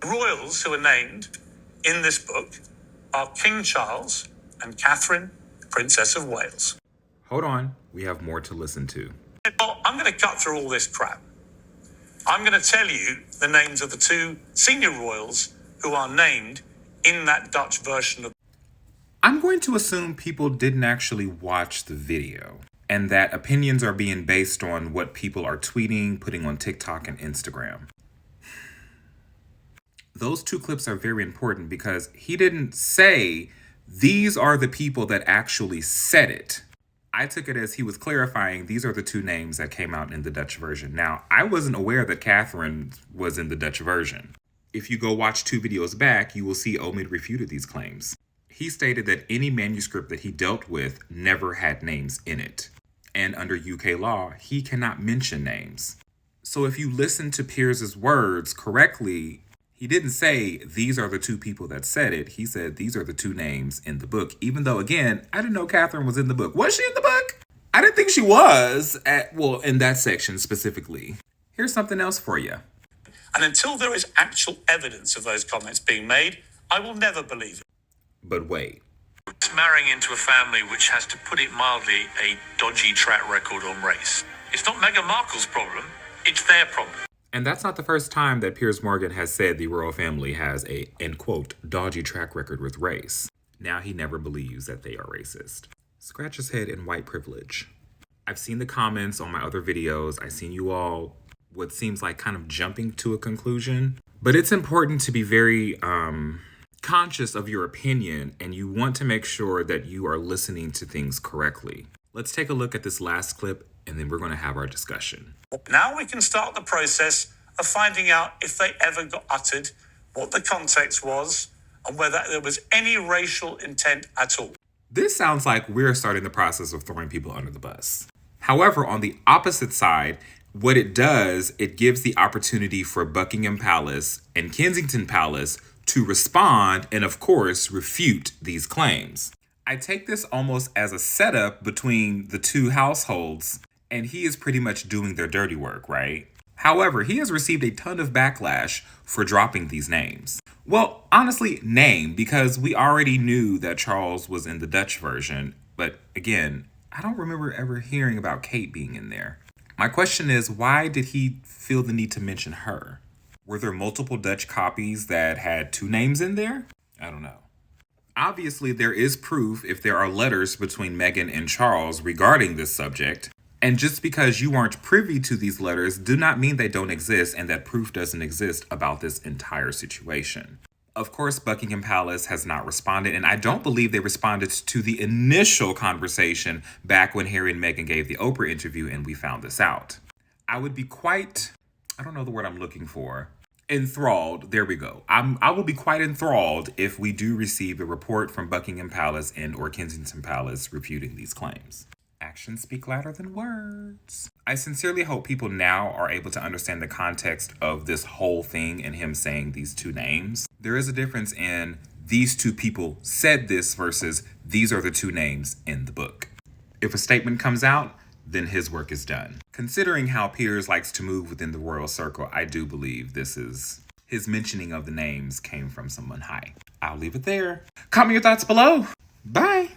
The royals who are named in this book are King Charles and Catherine, Princess of Wales. Hold on, we have more to listen to. Well, I'm going to cut through all this crap. I'm going to tell you the names of the two senior royals who are named in that Dutch version of. I'm going to assume people didn't actually watch the video and that opinions are being based on what people are tweeting, putting on TikTok and Instagram. Those two clips are very important because he didn't say these are the people that actually said it. I took it as he was clarifying these are the two names that came out in the Dutch version. Now, I wasn't aware that Catherine was in the Dutch version. If you go watch 2 videos back, you will see Omid refuted these claims. He stated that any manuscript that he dealt with never had names in it. And under UK law, he cannot mention names. So if you listen to Piers' words correctly, he didn't say these are the two people that said it. He said these are the two names in the book. Even though, again, I didn't know Catherine was in the book. Was she in the book? I didn't think she was, in that section specifically. Here's something else for you. And until there is actual evidence of those comments being made, I will never believe it. But wait. Marrying into a family which has, to put it mildly, a dodgy track record on race. It's not Meghan Markle's problem, it's their problem. And that's not the first time that Piers Morgan has said the royal family has a, end quote, dodgy track record with race. Now he never believes that they are racist. Scratch his head in white privilege. I've seen the comments on my other videos. I've seen you all, what seems like kind of jumping to a conclusion. But it's important to be very conscious of your opinion, and you want to make sure that you are listening to things correctly. Let's take a look at this last clip, and then we're going to have our discussion. Now we can start the process of finding out if they ever got uttered, what the context was, and whether there was any racial intent at all. This sounds like we're starting the process of throwing people under the bus. However, on the opposite side, what it does, it gives the opportunity for Buckingham Palace and Kensington Palace to respond and, of course, refute these claims. I take this almost as a setup between the two households, and he is pretty much doing their dirty work, right? However, he has received a ton of backlash for dropping these names. Well, honestly, because we already knew that Charles was in the Dutch version, but again, I don't remember ever hearing about Kate being in there. My question is, why did he feel the need to mention her? Were there multiple Dutch copies that had 2 names in there? I don't know. Obviously, there is proof if there are letters between Meghan and Charles regarding this subject. And just because you aren't privy to these letters do not mean they don't exist and that proof doesn't exist about this entire situation. Of course, Buckingham Palace has not responded, and I don't believe they responded to the initial conversation back when Harry and Meghan gave the Oprah interview and we found this out. I would be quite, I don't know the word I'm looking for, enthralled. There we go. I will be quite enthralled if we do receive a report from Buckingham Palace and or Kensington Palace refuting these claims. Actions speak louder than words. I sincerely hope people now are able to understand the context of this whole thing and him saying these 2 names. There is a difference in these 2 people said this versus these are the 2 names in the book. If a statement comes out, then his work is done. Considering how Piers likes to move within the royal circle, I do believe his mentioning of the names came from someone high. I'll leave it there. Comment your thoughts below. Bye.